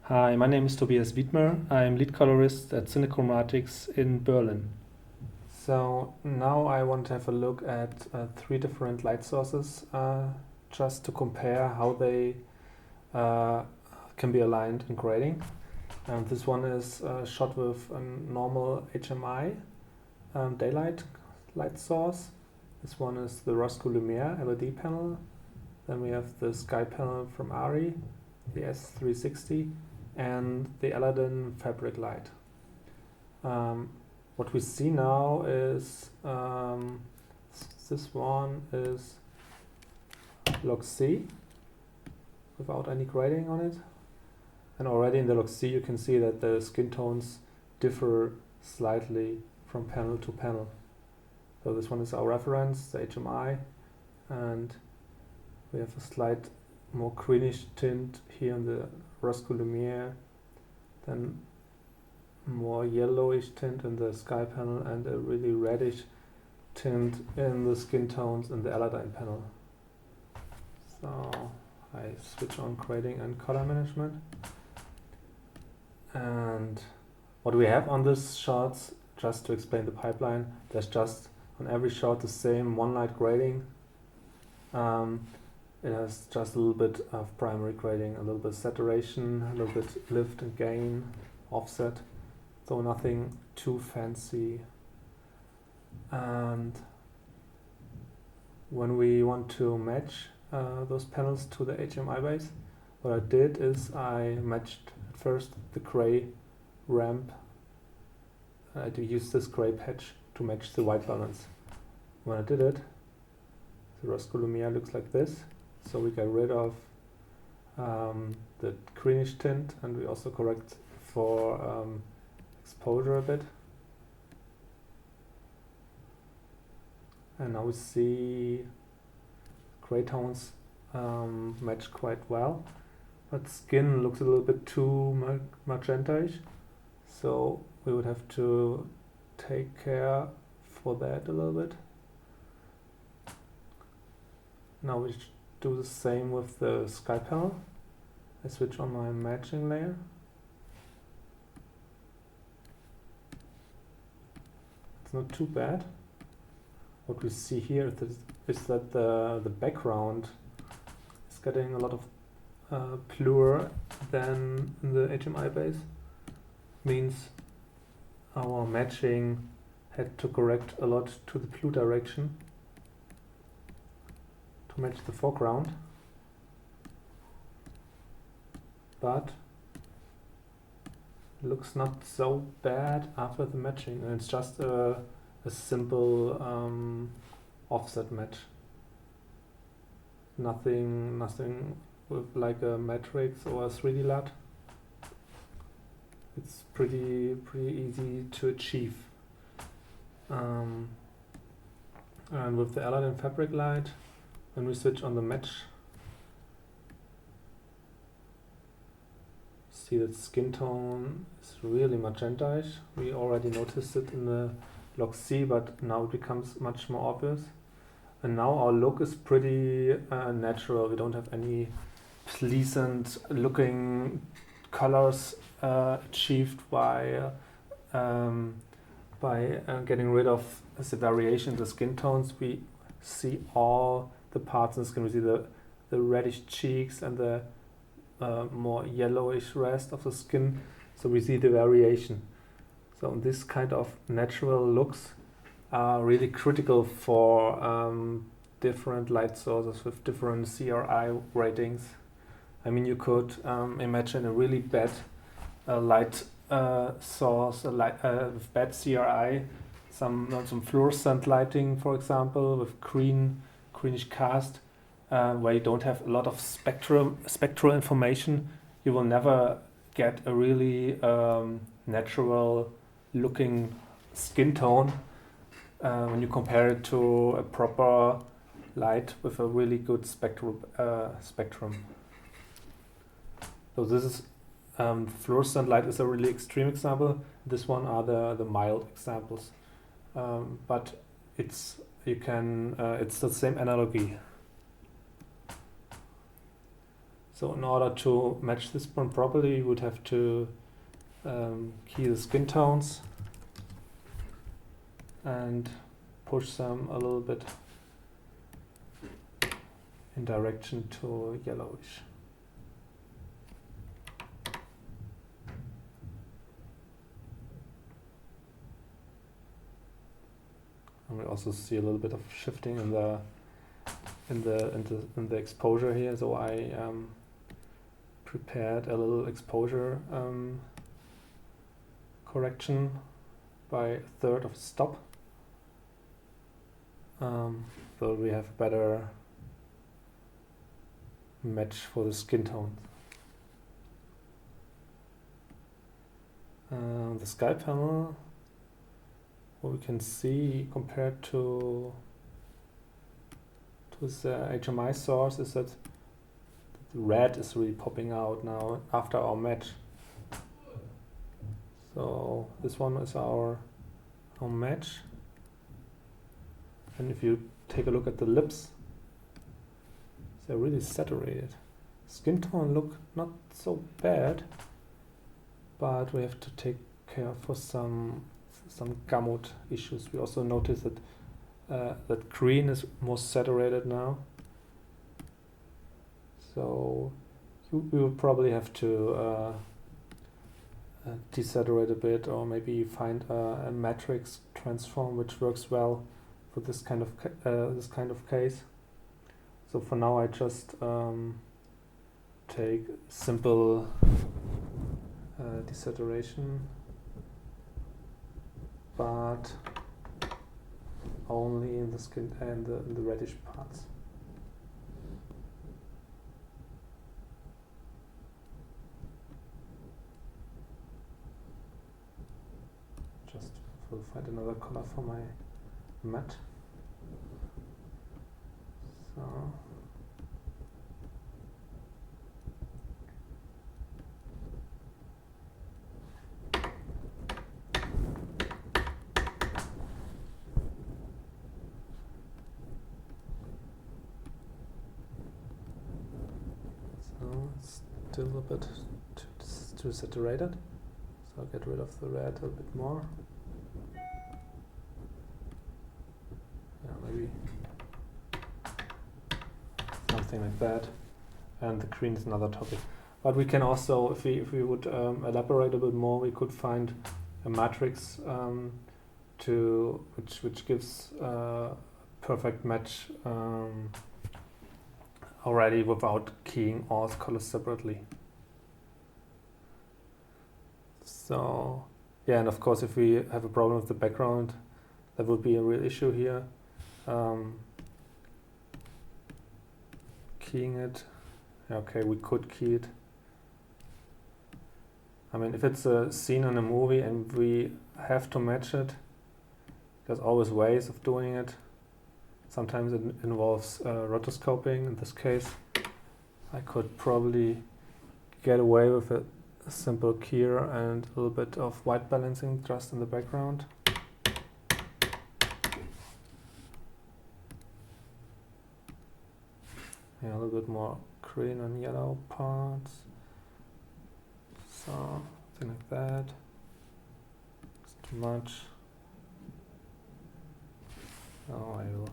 Hi, my name is Tobias Wiedmer. I'm lead colorist at CineChromatix in Berlin. So now I want to have a look at three different light sources just to compare how they can be aligned in grading. And this one is shot with a normal HMI daylight light source. This one is the Roscoe Lumiere LED panel. Then we have the sky panel from ARRI, the S360, and the Aladdin fabric light. What we see now is this one is log C without any grading on it. And already in the log C you can see that the skin tones differ slightly from panel to panel. So this one is our reference, the HMI, and we have a slight more greenish tint here in the Roscoe Lumiere, then more yellowish tint in the sky panel, and a really reddish tint in the skin tones in the Aladdin panel. So I switch on grading and color management. And what we have on these shots, just to explain the pipeline, there's just on every shot the same one light grading. It has just a little bit of primary grading, a little bit saturation, a little bit lift and gain, offset, so nothing too fancy. And when we want to match those panels to the HMI base, what I did is I matched at first the gray ramp. I do use this gray patch to match the white balance. When I did it, the Roscoe Lumiere looks like this. So we get rid of the greenish tint, and we also correct for exposure a bit. And now we see gray tones match quite well, but skin looks a little bit too magenta-ish. So we would have to take care for that a little bit. Now we do the same with the sky panel. I switch on my matching layer. It's not too bad. What we see here is that the background is getting a lot of bluer than in the HMI base. Means our matching had to correct a lot to the blue direction to match the foreground, but it looks not so bad after the matching, and it's just a simple offset match. Nothing with like a matrix or a 3D LUT. It's pretty easy to achieve. And with the Aladdin fabric light, when we switch on the match, see that skin tone is really magenta-ish. We already noticed it in the log C, but now it becomes much more obvious. And now our look is pretty natural. We don't have any pleasant looking colors achieved by getting rid of the variation in the skin tones. We see all the parts in the skin. We see the reddish cheeks and the more yellowish rest of the skin. So we see the variation. So this kind of natural looks are really critical for different light sources with different CRI ratings. I mean, you could imagine a really bad light source with bad CRI, some fluorescent lighting, for example, with greenish cast, where you don't have a lot of spectral information. You will never get a really natural looking skin tone when you compare it to a proper light with a really good spectrum. So this is fluorescent light is a really extreme example. This one are the mild examples, but it's the same analogy. So in order to match this one properly, you would have to key the skin tones and push them a little bit in direction to yellowish. And we also see a little bit of shifting in the exposure here. So I prepared a little exposure correction by a third of a stop. So we have better match for the skin tone. The sky panel, what we can see compared to the HMI source is that the red is really popping out now after our match. So this one is our match. And if you take a look at the lips, they're really saturated. Skin tone look not so bad, but we have to take care for some gamut issues. We also notice that that green is more saturated now. So we will probably have to desaturate a bit, or maybe find a matrix transform which works well for this kind of case. So for now, I just take simple desaturation, but only in the skin and in the reddish parts. Just will find another color for my matte. So it's still a bit too saturated, so I'll get rid of the red a bit more. Yeah, maybe something like that. And the green is another topic. But we can also, if we would elaborate a bit more, we could find a matrix which gives perfect match already without keying all colors separately. So yeah, and of course if we have a problem with the background, that would be a real issue here. Keying it, okay, we could key it. I mean, if it's a scene in a movie and we have to match it, there's always ways of doing it. Sometimes it involves rotoscoping. In this case, I could probably get away with a simple keyer and a little bit of white balancing just in the background. Yeah, a little bit more green and yellow parts. So, something like that. It's too much. So I will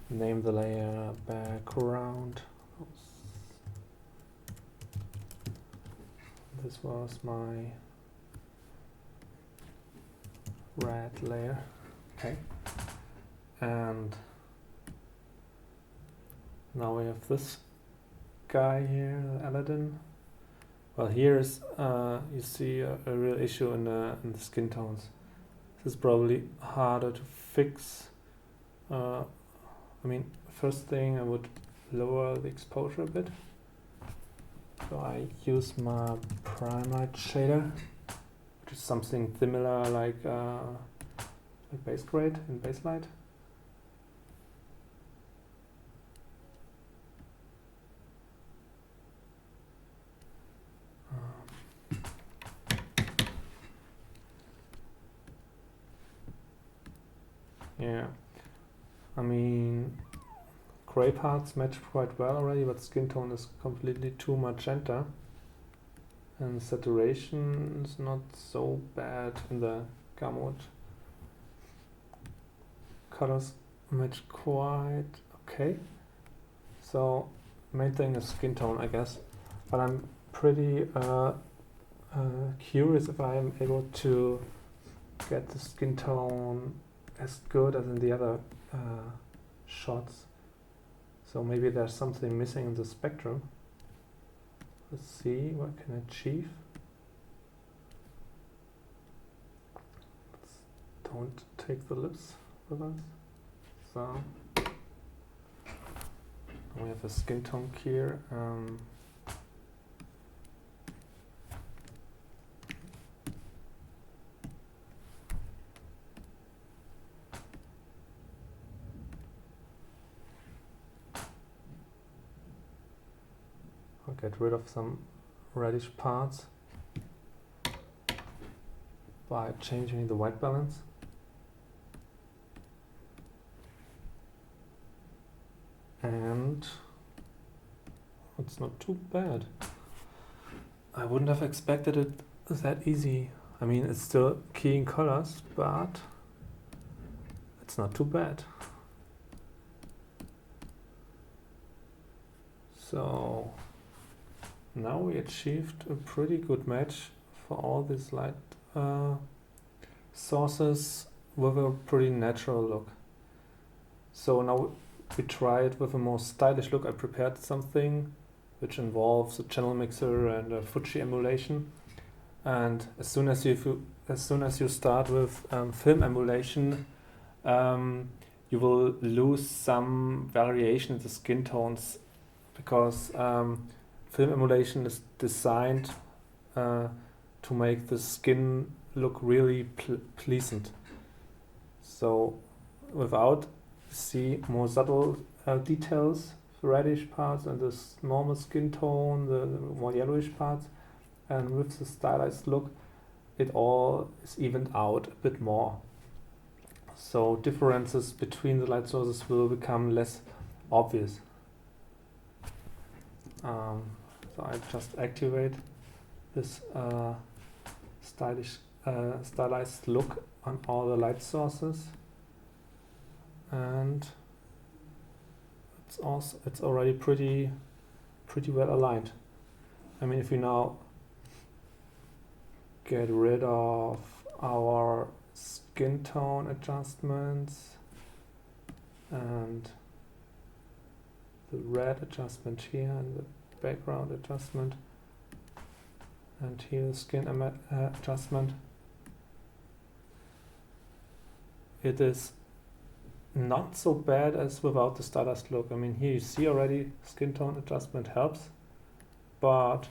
name the layer background. Oops. This was my red layer. Okay. And now we have this guy here, Aladdin. Well, here is you see a real issue in the skin tones. This is probably harder to fix. I mean, first thing I would lower the exposure a bit. So I use my prime light shader, which is something similar like base grade in base light. Yeah, I mean, gray parts match quite well already, but skin tone is completely too magenta. And saturation is not so bad in the gamut. Colors match quite okay. So main thing is skin tone, I guess. But I'm pretty curious if I am able to get the skin tone as good as in the other shots. So maybe there's something missing in the spectrum. Let's see what I can achieve. Don't take the lips with us. So we have a skin tone here. I'll get rid of some reddish parts by changing the white balance. And it's not too bad. I wouldn't have expected it that easy. I mean, it's still keying colors, but it's not too bad. So now we achieved a pretty good match for all these light sources with a pretty natural look. So now we try it with a more stylish look. I prepared something which involves a channel mixer and a Fuji emulation. And as soon as you start with film emulation, you will lose some variation in the skin tones, because film emulation is designed to make the skin look really pleasant. So without see more subtle details, reddish parts, and this normal skin tone, the more yellowish parts, and with the stylized look, it all is evened out a bit more. So differences between the light sources will become less obvious. So I just activate this stylized look on all the light sources, and it's already pretty well aligned. I mean, if we now get rid of our skin tone adjustments and the red adjustment here and the background adjustment, and here the skin adjustment, it is not so bad as without the stylized look. I mean, here you see already skin tone adjustment helps, but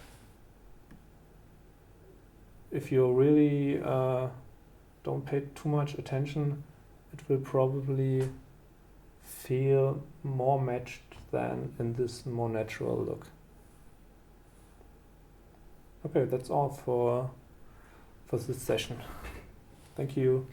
if you really don't pay too much attention, it will probably feel more matched than in this more natural look. Okay, that's all for this session. Thank you.